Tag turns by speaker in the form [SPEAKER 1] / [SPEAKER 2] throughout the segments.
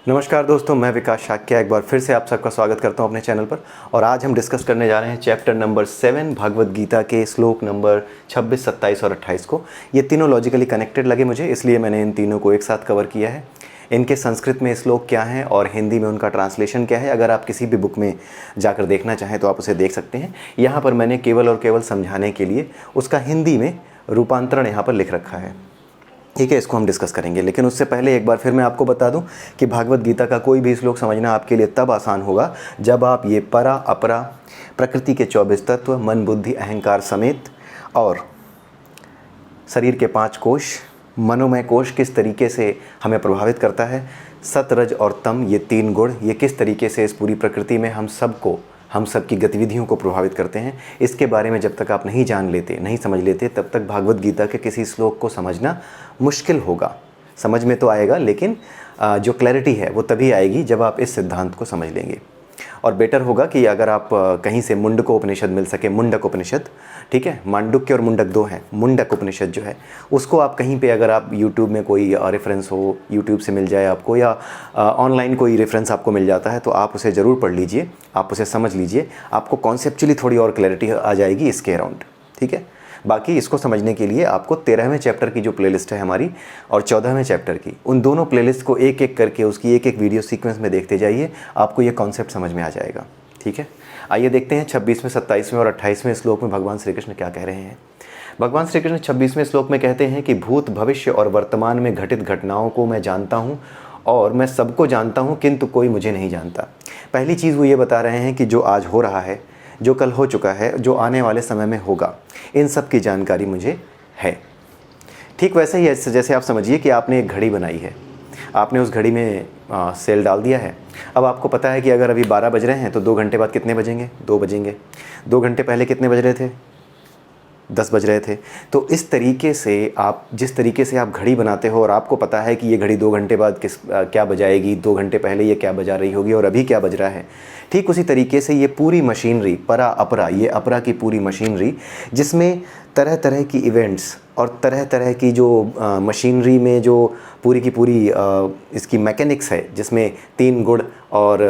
[SPEAKER 1] नमस्कार दोस्तों, मैं विकास शाक्य एक बार फिर से आप सबका स्वागत करता हूं अपने चैनल पर। और आज हम डिस्कस करने जा रहे हैं चैप्टर नंबर 7 भागवत गीता के श्लोक नंबर 26, 27 और 28 को। ये तीनों लॉजिकली कनेक्टेड लगे मुझे, इसलिए मैंने इन तीनों को एक साथ कवर किया है। इनके संस्कृत में श्लोक क्या हैं और हिंदी में उनका ट्रांसलेशन क्या है, अगर आप किसी भी बुक में जाकर देखना चाहें तो आप उसे देख सकते हैं। यहाँ पर मैंने केवल और केवल समझाने के लिए उसका हिंदी में रूपांतरण यहाँ पर लिख रखा है। ठीक है, इसको हम डिस्कस करेंगे, लेकिन उससे पहले एक बार फिर मैं आपको बता दूं कि भागवत गीता का कोई भी श्लोक समझना आपके लिए तब आसान होगा जब आप ये परा अपरा, प्रकृति के 24 तत्व, मन बुद्धि अहंकार समेत और शरीर के 5 कोश, मनोमय कोश किस तरीके से हमें प्रभावित करता है, सत रज और तम ये 3 गुण ये किस तरीके से इस पूरी प्रकृति में हम सबकी गतिविधियों को प्रभावित करते हैं, इसके बारे में जब तक आप नहीं जान लेते, नहीं समझ लेते, तब तक भागवत गीता के किसी श्लोक को समझना मुश्किल होगा। समझ में तो आएगा, लेकिन जो क्लैरिटी है वो तभी आएगी जब आप इस सिद्धांत को समझ लेंगे। और बेटर होगा कि अगर आप कहीं से मुंडक उपनिषद मिल सके, मुंडक उपनिषद, ठीक है, मांडुक्य और मुंडक 2 हैं। मुंडक उपनिषद जो है उसको आप कहीं पे अगर आप यूट्यूब में कोई रेफरेंस हो, यूट्यूब से मिल जाए आपको, या ऑनलाइन कोई रेफरेंस आपको मिल जाता है तो आप उसे ज़रूर पढ़ लीजिए, आप उसे समझ लीजिए, आपको कॉन्सेप्चुअली थोड़ी और क्लैरिटी आ जाएगी इसके अराउंड। ठीक है, बाकी इसको समझने के लिए आपको 13वें चैप्टर की जो प्लेलिस्ट है हमारी और 14वें चैप्टर की, उन दोनों प्लेलिस्ट को एक एक करके उसकी एक एक वीडियो सीक्वेंस में देखते जाइए, आपको ये कॉन्सेप्ट समझ में आ जाएगा। ठीक है, आइए देखते हैं 26वें, 27वें और 28वें श्लोक में भगवान श्री कृष्ण क्या कह रहे हैं। भगवान श्री कृष्ण 26वें श्लोक में कहते हैं कि भूत भविष्य और वर्तमान में घटित घटनाओं को मैं जानता हूँ और मैं सबको जानता हूँ, किंतु कोई मुझे नहीं जानता। पहली चीज़ वो ये बता रहे हैं कि जो आज हो रहा है, जो कल हो चुका है, जो आने वाले समय में होगा, इन सब की जानकारी मुझे है। ठीक वैसे ही जैसे आप समझिए कि आपने एक घड़ी बनाई है, आपने उस घड़ी में सेल डाल दिया है। अब आपको पता है कि अगर अभी 12 बज रहे हैं तो 2 घंटे बाद कितने बजेंगे? 2 बजेंगे। 2 घंटे पहले कितने बज रहे थे? 10 बज रहे थे। तो इस तरीके से आप, जिस तरीके से आप घड़ी बनाते हो और आपको पता है कि ये घड़ी 2 घंटे बाद क्या बजाएगी, 2 घंटे पहले ये क्या बजा रही होगी और अभी क्या बज रहा है, ठीक उसी तरीके से ये पूरी मशीनरी, परा अपरा, ये अपरा की पूरी मशीनरी, जिसमें तरह तरह की इवेंट्स और तरह तरह की जो मशीनरी में जो पूरी की पूरी इसकी मैकेनिक्स है, जिसमें 3 गुण और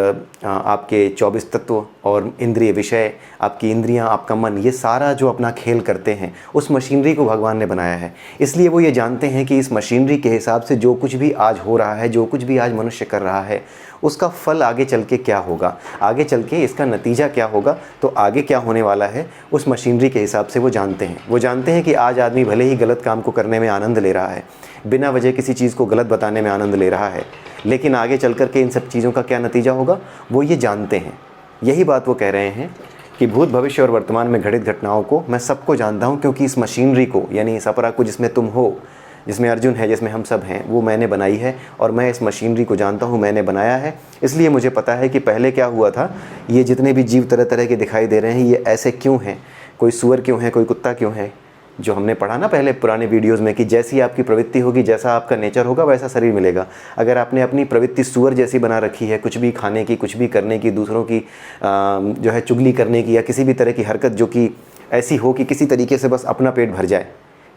[SPEAKER 1] आपके 24 तत्व और इंद्रिय विषय, आपकी इंद्रियां, आपका मन, ये सारा जो अपना खेल करते हैं, उस मशीनरी को भगवान ने बनाया है। इसलिए वो ये जानते हैं कि इस मशीनरी के हिसाब से जो कुछ भी आज हो रहा है, जो कुछ भी आज मनुष्य कर रहा है, उसका फल आगे चल के क्या होगा, आगे चल के इसका नतीजा क्या होगा, तो आगे क्या होने वाला है, उस मशीनरी के हिसाब से वो जानते हैं। वो जानते हैं कि आज आदमी भले ही गलत काम को करने में आनंद ले रहा है, बिना वजह किसी चीज़ को गलत बताने में आनंद ले रहा है, लेकिन आगे चल कर के इन सब चीज़ों का क्या नतीजा होगा वो ये जानते हैं। यही बात वो कह रहे हैं कि भूत भविष्य और वर्तमान में घटित घटनाओं को मैं सबको जानता हूँ, क्योंकि इस मशीनरी को, यानी इस अपरा को, जिसमें तुम हो, जिसमें अर्जुन है, जिसमें हम सब हैं, वो मैंने बनाई है और मैं इस मशीनरी को जानता हूँ, मैंने बनाया है। इसलिए मुझे पता है कि पहले क्या हुआ था, ये जितने भी जीव तरह तरह के दिखाई दे रहे हैं ये ऐसे क्यों हैं, कोई सूअर क्यों है, कोई कुत्ता क्यों है, जो हमने पढ़ा ना पहले पुराने वीडियोज़ में कि जैसी आपकी प्रवृत्ति होगी, जैसा आपका नेचर होगा, वैसा शरीर मिलेगा। अगर आपने अपनी प्रवृत्ति सूअर जैसी बना रखी है, कुछ भी खाने की, कुछ भी करने की, दूसरों की जो है चुगली करने की, या किसी भी तरह की हरकत जो कि ऐसी हो कि किसी तरीके से बस अपना पेट भर जाए,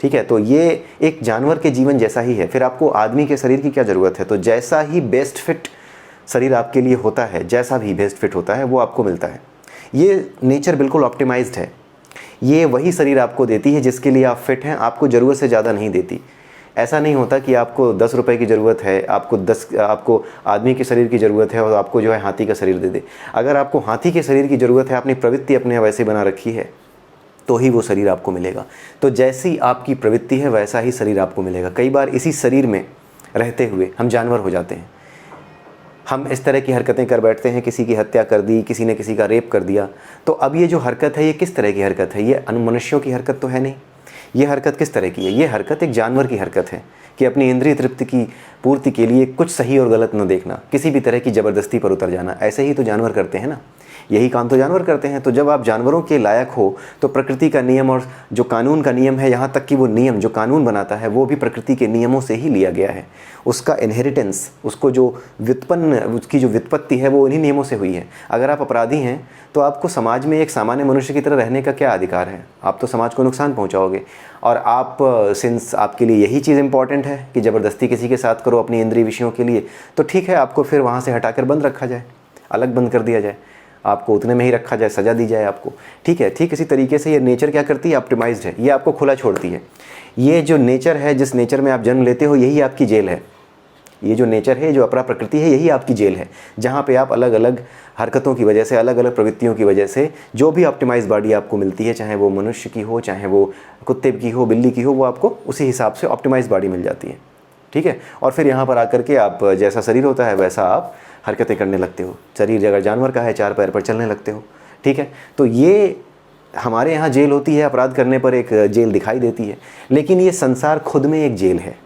[SPEAKER 1] ठीक है, तो ये एक जानवर के जीवन जैसा ही है। फिर आपको आदमी के शरीर की क्या ज़रूरत है? तो जैसा ही बेस्ट फिट शरीर आपके लिए होता है, जैसा भी बेस्ट फिट होता है वो आपको मिलता है। ये नेचर बिल्कुल ऑप्टिमाइज्ड है। ये वही शरीर आपको देती है जिसके लिए आप फिट हैं, आपको ज़रूरत से ज़्यादा नहीं देती। ऐसा नहीं होता कि आपको 10 रुपए की ज़रूरत है, आपको आदमी के शरीर की ज़रूरत है और आपको जो है हाथी का शरीर दे दे। अगर आपको हाथी के शरीर की ज़रूरत है, अपनी प्रवृत्ति अपने वैसे बना रखी है, तो ही वो शरीर आपको मिलेगा। तो जैसी आपकी प्रवृत्ति है वैसा ही शरीर आपको मिलेगा। कई बार इसी शरीर में रहते हुए हम जानवर हो जाते हैं। हम इस तरह की हरकतें कर बैठते हैं, किसी की हत्या कर दी, किसी ने किसी का रेप कर दिया। तो अब ये जो हरकत है ये किस तरह की हरकत है? ये मनुष्यों की हरकत तो है नहीं। ये हरकत किस तरह की है? ये हरकत एक जानवर की हरकत है कि अपनी इंद्रिय तृप्ति की पूर्ति के लिए कुछ सही और गलत न देखना, किसी भी तरह की ज़बरदस्ती पर उतर जाना। ऐसे ही तो जानवर करते हैं ना। यही काम तो जानवर करते हैं। तो जब आप जानवरों के लायक हो तो प्रकृति का नियम और जो कानून का नियम है, यहाँ तक कि वो नियम जो कानून बनाता है वो भी प्रकृति के नियमों से ही लिया गया है। उसका इनहेरिटेंस, उसको जो व्युत्पन्न, उसकी जो व्युत्पत्ति है वो उन्हीं नियमों से हुई है। अगर आप अपराधी हैं तो आपको समाज में एक सामान्य मनुष्य की तरह रहने का क्या अधिकार है? आप तो समाज को नुकसान पहुंचाओगे। और आप सिंस आपके लिए यही चीज़ इंपॉर्टेंट है कि ज़बरदस्ती किसी के साथ करो अपनी इंद्रिय विषयों के लिए, तो ठीक है, आपको फिर वहाँ से हटाकर बंद रखा जाए, अलग बंद कर दिया जाए, आपको उतने में ही रखा जाए, सज़ा दी जाए आपको, ठीक है। ठीक इसी तरीके से ये नेचर क्या करती है? ऑप्टिमाइज्ड है, ये आपको खुला छोड़ती है। ये जो नेचर है, जिस नेचर में आप जन्म लेते हो, यही आपकी जेल है। ये जो नेचर है, जो अपरा प्रकृति है, यही आपकी जेल है, जहाँ पे आप अलग अलग हरकतों की वजह से, अलग अलग प्रवृत्तियों की वजह से जो भी ऑप्टिमाइज बॉडी आपको मिलती है, चाहे वो मनुष्य की हो, चाहे वो कुत्ते की हो, बिल्ली की हो, वो आपको उसी हिसाब से ऑप्टिमाइज बॉडी मिल जाती है, ठीक है। और फिर यहाँ पर आकर के आप जैसा शरीर होता है वैसा आप हरकतें करने लगते हो। शरीर अगर जानवर का है, 4 पैर पर चलने लगते हो, ठीक है। तो ये हमारे यहाँ जेल होती है, अपराध करने पर एक जेल दिखाई देती है, लेकिन ये संसार खुद में एक जेल है,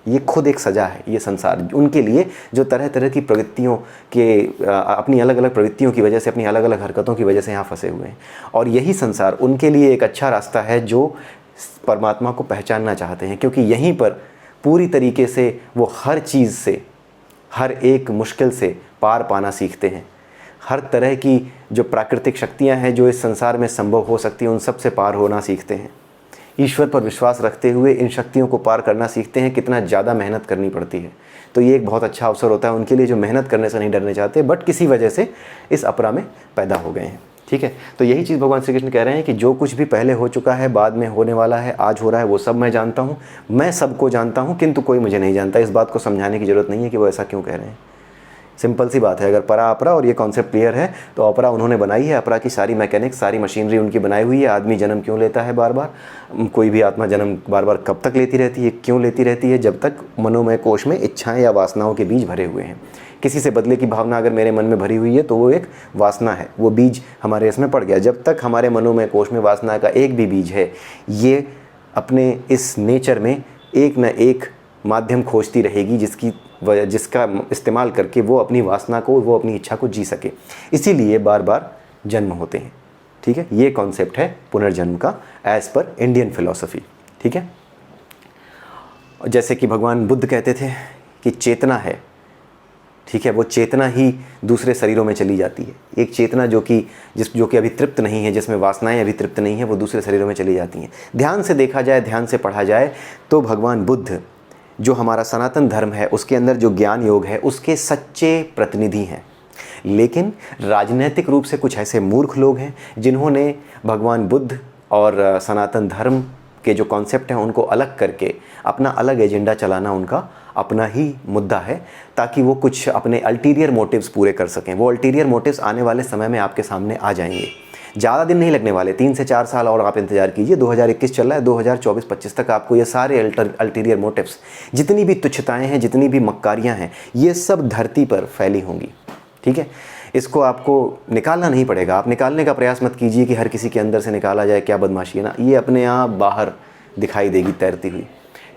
[SPEAKER 1] ये खुद एक सज़ा है। ये संसार उनके लिए जो तरह तरह की प्रवृत्तियों के, अपनी अलग अलग प्रवृत्तियों की वजह से, अपनी अलग अलग हरकतों की वजह से यहाँ फंसे हुए हैं। और यही संसार उनके लिए एक अच्छा रास्ता है जो परमात्मा को पहचानना चाहते हैं, क्योंकि यहीं पर पूरी तरीके से वो हर चीज़ से, हर एक मुश्किल से पार पाना सीखते हैं। हर तरह की जो प्राकृतिक शक्तियाँ हैं जो इस संसार में संभव हो सकती हैं, उन सब से पार होना सीखते हैं। ईश्वर पर विश्वास रखते हुए इन शक्तियों को पार करना सीखते हैं। कितना ज़्यादा मेहनत करनी पड़ती है, तो ये एक बहुत अच्छा अवसर होता है उनके लिए, जो मेहनत करने से नहीं डरने चाहते, बट किसी वजह से इस अपरा में पैदा हो गए हैं, ठीक है। तो यही चीज़ भगवान श्री कृष्ण कह रहे हैं कि जो कुछ भी पहले हो चुका है, बाद में होने वाला है, आज हो रहा है, वो सब मैं जानता हूँ, मैं सबको जानता हूँ, किंतु कोई मुझे नहीं जानता। इस बात को समझाने की ज़रूरत नहीं है कि वो ऐसा क्यों कह रहे हैं। सिंपल सी बात है, अगर परा अपरा और ये कॉन्सेप्ट क्लियर है तो अपरा उन्होंने बनाई है, अपरा की सारी मैकेनिक्स, सारी मशीनरी उनकी बनाई हुई है। आदमी जन्म क्यों लेता है बार बार, कोई भी आत्मा जन्म बार बार कब तक लेती रहती है, क्यों लेती रहती है? जब तक मनोमय कोश में इच्छाएं या वासनाओं के बीज भरे हुए हैं। किसी से बदले की भावना अगर मेरे मन में भरी हुई है तो वो एक वासना है, वो बीज हमारे इसमें पड़ गया। जब तक हमारे मनोमय कोश में वासना का एक भी बीज है, ये अपने इस नेचर में एक न एक माध्यम खोजती रहेगी जिसका इस्तेमाल करके वो अपनी वासना को, वो अपनी इच्छा को जी सके। इसीलिए बार बार जन्म होते हैं, ठीक है। ये कॉन्सेप्ट है पुनर्जन्म का एज पर इंडियन फिलॉसफी, ठीक है। जैसे कि भगवान बुद्ध कहते थे कि चेतना है, ठीक है, वो चेतना ही दूसरे शरीरों में चली जाती है। एक चेतना जो कि अभी तृप्त नहीं है, जिसमें वासनाएं अभी तृप्त नहीं है, वो दूसरे शरीरों में चली जाती हैं। ध्यान से देखा जाए, ध्यान से पढ़ा जाए तो भगवान बुद्ध जो हमारा सनातन धर्म है, उसके अंदर जो ज्ञान योग है, उसके सच्चे प्रतिनिधि हैं। लेकिन राजनीतिक रूप से कुछ ऐसे मूर्ख लोग हैं जिन्होंने भगवान बुद्ध और सनातन धर्म के जो कॉन्सेप्ट हैं उनको अलग करके अपना अलग एजेंडा चलाना उनका अपना ही मुद्दा है, ताकि वो कुछ अपने अल्टीरियर मोटिव्स पूरे कर सकें। वो अल्टीरियर मोटिव्स आने वाले समय में आपके सामने आ जाएंगे, ज़्यादा दिन नहीं लगने वाले, 3 से 4 साल और आप इंतज़ार कीजिए। 2021 चल रहा है, 2024-25 तक आपको ये सारे अल्टीरियर मोटिव्स, जितनी भी तुच्छताएं हैं, जितनी भी मक्कारियां हैं, ये सब धरती पर फैली होंगी, ठीक है। इसको आपको निकालना नहीं पड़ेगा, आप निकालने का प्रयास मत कीजिए कि हर किसी के अंदर से निकाला जाए, क्या बदमाशी है ना, ये अपने आप बाहर दिखाई देगी तैरती हुई,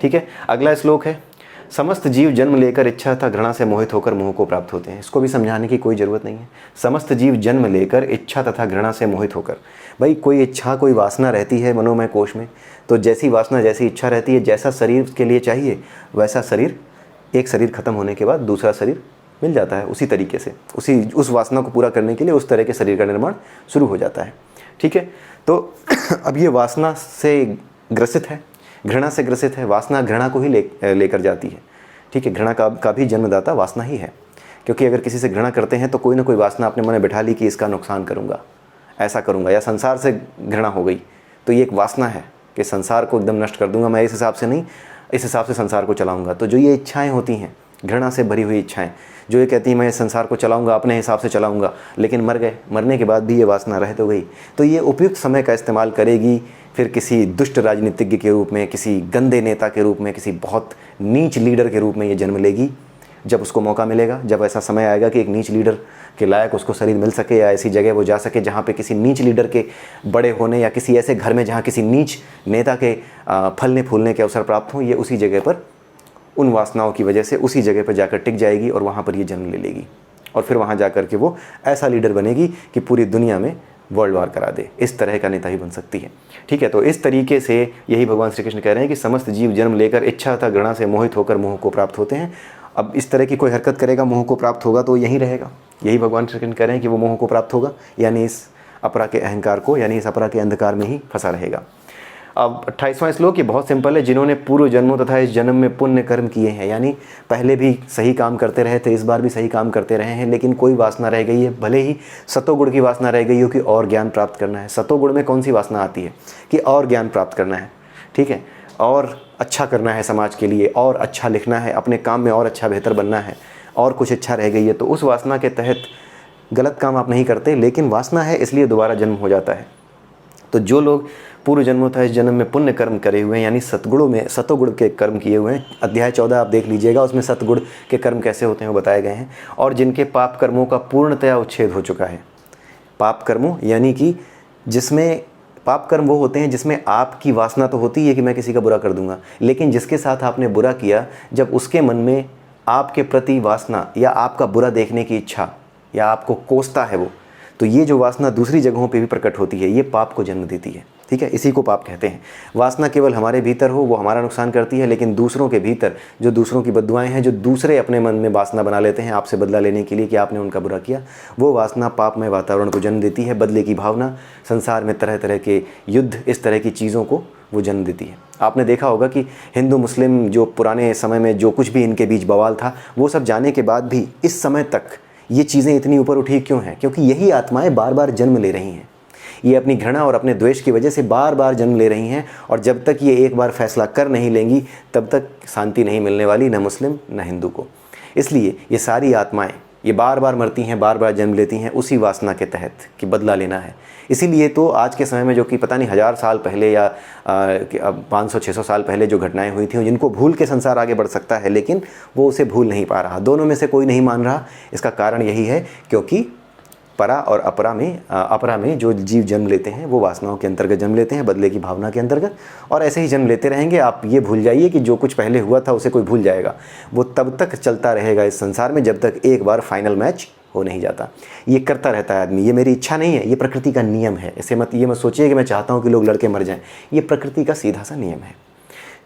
[SPEAKER 1] ठीक है। अगला श्लोक है, समस्त जीव जन्म लेकर इच्छा तथा घृणा से मोहित होकर मोह को प्राप्त होते हैं। इसको भी समझाने की कोई ज़रूरत नहीं है। समस्त जीव जन्म लेकर इच्छा तथा घृणा से मोहित होकर, भाई कोई इच्छा, कोई वासना रहती है मनोमय कोश में, तो जैसी वासना, जैसी इच्छा रहती है, जैसा शरीर के लिए चाहिए वैसा शरीर, एक शरीर खत्म होने के बाद दूसरा शरीर मिल जाता है। उसी तरीके से उस वासना को पूरा करने के लिए उस तरह के शरीर का निर्माण शुरू हो जाता है, ठीक है। तो अब ये वासना से ग्रसित है, घृणा से ग्रसित है। वासना घृणा को ही लेकर जाती है, ठीक है। घृणा का भी जन्मदाता वासना ही है, क्योंकि अगर किसी से घृणा करते हैं तो कोई ना कोई वासना अपने मन में बिठा ली कि इसका नुकसान करूँगा, ऐसा करूँगा, या संसार से घृणा हो गई तो ये एक वासना है कि संसार को एकदम नष्ट कर दूंगा, मैं इस हिसाब से नहीं, इस हिसाब से संसार को चलाऊँगा। तो जो ये इच्छाएँ होती हैं, घृणा से भरी हुई इच्छाएँ, जो ये कहती है मैं इस संसार को चलाऊंगा, अपने हिसाब से चलाऊंगा, लेकिन मर गए, मरने के बाद भी ये वासना रह तो गई, तो ये उपयुक्त समय का इस्तेमाल करेगी फिर किसी दुष्ट राजनीतिज्ञ के रूप में, किसी गंदे नेता के रूप में, किसी बहुत नीच लीडर के रूप में ये जन्म लेगी। जब उसको मौका मिलेगा, जब ऐसा समय आएगा कि एक नीच लीडर के लायक उसको शरीर मिल सके, या ऐसी जगह वो जा सके जहाँ पे किसी नीच लीडर के बड़े होने, या किसी ऐसे घर में जहाँ किसी नीच नेता के फलने फूलने के अवसर प्राप्त हों, ये उसी जगह पर उन वासनाओं की वजह से उसी जगह पर जाकर टिक जाएगी और वहाँ पर ये जन्म ले लेगी। और फिर वहाँ जा कर के वो ऐसा लीडर बनेगी कि पूरी दुनिया में वर्ल्ड वार करा दे। इस तरह का नेता ही बन सकती है। ठीक है, तो इस तरीके से यही भगवान श्री कृष्ण कह रहे हैं कि समस्त जीव जन्म लेकर इच्छा तथा घृणा से मोहित होकर मोह को प्राप्त होते हैं। अब इस तरह की कोई हरकत करेगा, मोह को प्राप्त होगा तो यहीं रहेगा। यही भगवान श्री कृष्ण कह रहे हैं कि वो मोह को प्राप्त होगा, यानी इस अपरा के अहंकार को, यानी इस अपरा के अंधकार में ही फंसा रहेगा। अब 28वां श्लोक ये बहुत सिंपल है। जिन्होंने पूर्व जन्मों तथा इस जन्म में पुण्य कर्म किए हैं, यानी पहले भी सही काम करते रहे थे, इस बार भी सही काम करते रहे हैं, लेकिन कोई वासना रह गई है, भले ही सतोगुण की वासना रह गई हो कि और ज्ञान प्राप्त करना है। सतोगुण में कौन सी वासना आती है कि और ज्ञान प्राप्त करना है, ठीक है, और अच्छा करना है समाज के लिए, और अच्छा लिखना है, अपने काम में और अच्छा बेहतर बनना है, और कुछ इच्छा रह गई है, तो उस वासना के तहत गलत काम आप नहीं करते, लेकिन वासना है इसलिए दोबारा जन्म हो जाता है। तो जो लोग पूर्व जन्मों था इस जन्म में पुण्य कर्म करे हुए हैं, यानी सतगुणों में सतोगुण के कर्म किए हुए हैं, अध्याय 14 आप देख लीजिएगा, उसमें सतगुण के कर्म कैसे होते हैं वो बताए गए हैं। और जिनके पाप कर्मों का पूर्णतया उच्छेद हो चुका है। पाप कर्मों यानी कि जिसमें पाप कर्म वो होते हैं जिसमें आपकी वासना तो होती है कि मैं किसी का बुरा कर दूंगा, लेकिन जिसके साथ आपने बुरा किया, जब उसके मन में आपके प्रति वासना या आपका बुरा देखने की इच्छा या आपको कोसता है वो, तो ये जो वासना दूसरी जगहों पे भी प्रकट होती है, ये पाप को जन्म देती है। ठीक है, इसी को पाप कहते हैं। वासना केवल हमारे भीतर हो वो हमारा नुकसान करती है, लेकिन दूसरों के भीतर जो दूसरों की बद्दुआएं हैं, जो दूसरे अपने मन में वासना बना लेते हैं आपसे बदला लेने के लिए कि आपने उनका बुरा किया, वो वासना पापमय वातावरण को जन्म देती है। बदले की भावना, संसार में तरह तरह के युद्ध, इस तरह की चीज़ों को वो जन्म देती है। आपने देखा होगा कि हिंदू मुस्लिम जो पुराने समय में जो कुछ भी इनके बीच बवाल था, वो सब जाने के बाद भी इस समय तक ये चीज़ें इतनी ऊपर उठी क्यों हैं? क्योंकि यही आत्माएं बार बार जन्म ले रही हैं। ये अपनी घृणा और अपने द्वेष की वजह से बार बार जन्म ले रही हैं, और जब तक ये एक बार फैसला कर नहीं लेंगी तब तक शांति नहीं मिलने वाली, न मुस्लिम न हिंदू को। इसलिए ये सारी आत्माएं ये बार बार मरती हैं, बार बार जन्म लेती हैं उसी वासना के तहत कि बदला लेना है। इसीलिए तो आज के समय में जो कि पता नहीं 1000 साल पहले या 500-600 साल पहले जो घटनाएं हुई थी, जिनको भूल के संसार आगे बढ़ सकता है, लेकिन वो उसे भूल नहीं पा रहा। दोनों में से कोई नहीं मान रहा। इसका कारण यही है क्योंकि परा और अपरा में जो जीव जन्म लेते हैं वो वासनाओं के अंतर्गत जन्म लेते हैं, बदले की भावना के अंतर्गत, और ऐसे ही जन्म लेते रहेंगे। आप ये भूल जाइए कि जो कुछ पहले हुआ था उसे कोई भूल जाएगा। वो तब तक चलता रहेगा इस संसार में जब तक एक बार फाइनल मैच हो नहीं जाता। ये करता रहता है आदमी। ये मेरी इच्छा नहीं है, ये प्रकृति का नियम है। ऐसे मत सोचिए कि मैं चाहता हूँ कि लोग लड़के मर जाएं। ये प्रकृति का सीधा सा नियम है।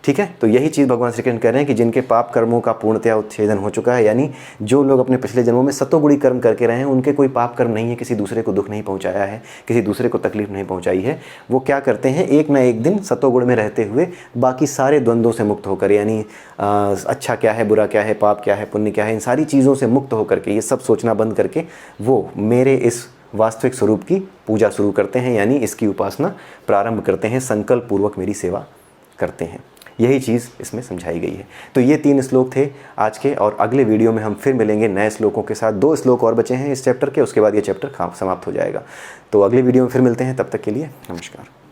[SPEAKER 1] ठीक है, तो यही चीज़ भगवान श्री कृष्ण कह रहे हैं कि जिनके पाप कर्मों का पूर्णतया उच्छेदन हो चुका है, यानी जो लोग अपने पिछले जन्मों में सतोगुणी कर्म करके रहे हैं, उनके कोई पाप कर्म नहीं है, किसी दूसरे को दुख नहीं पहुंचाया है, किसी दूसरे को तकलीफ नहीं पहुंचाई है। वो क्या करते हैं, एक ना एक दिन सतोगुण में रहते हुए बाकी सारे द्वंद्वों से मुक्त होकर, यानी अच्छा क्या है, बुरा क्या है, पाप क्या है, पुण्य क्या है, इन सारी चीज़ों से मुक्त होकर के, ये सब सोचना बंद करके वो मेरे इस वास्तविक स्वरूप की पूजा शुरू करते हैं, यानी इसकी उपासना प्रारंभ करते हैं, संकल्प पूर्वक मेरी सेवा करते हैं। यही चीज़ इसमें समझाई गई है। तो ये 3 श्लोक थे आज के, और अगले वीडियो में हम फिर मिलेंगे नए श्लोकों के साथ। 2 श्लोक और बचे हैं इस चैप्टर के, उसके बाद ये चैप्टर समाप्त हो जाएगा। तो अगले वीडियो में फिर मिलते हैं, तब तक के लिए नमस्कार।